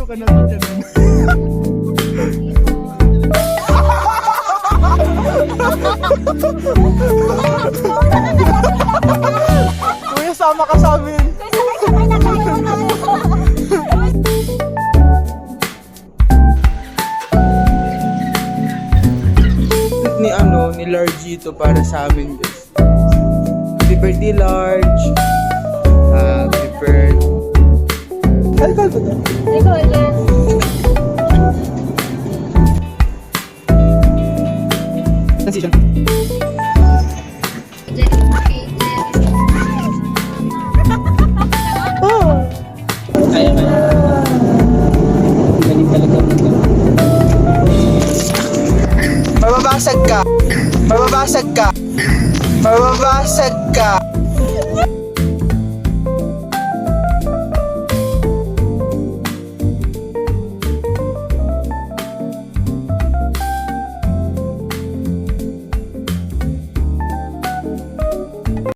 ka naman dyan. Kuya, sama ka sa amin. Ni Large ito para sa amin, guys. Happy birthday, Large. Happy birthday. Alcohol ba ito? Alcohol, yes. Transition. Oh! Kaya ka. Galing talaga. Mababasag ka. Mababasag ka. Mababasag ka.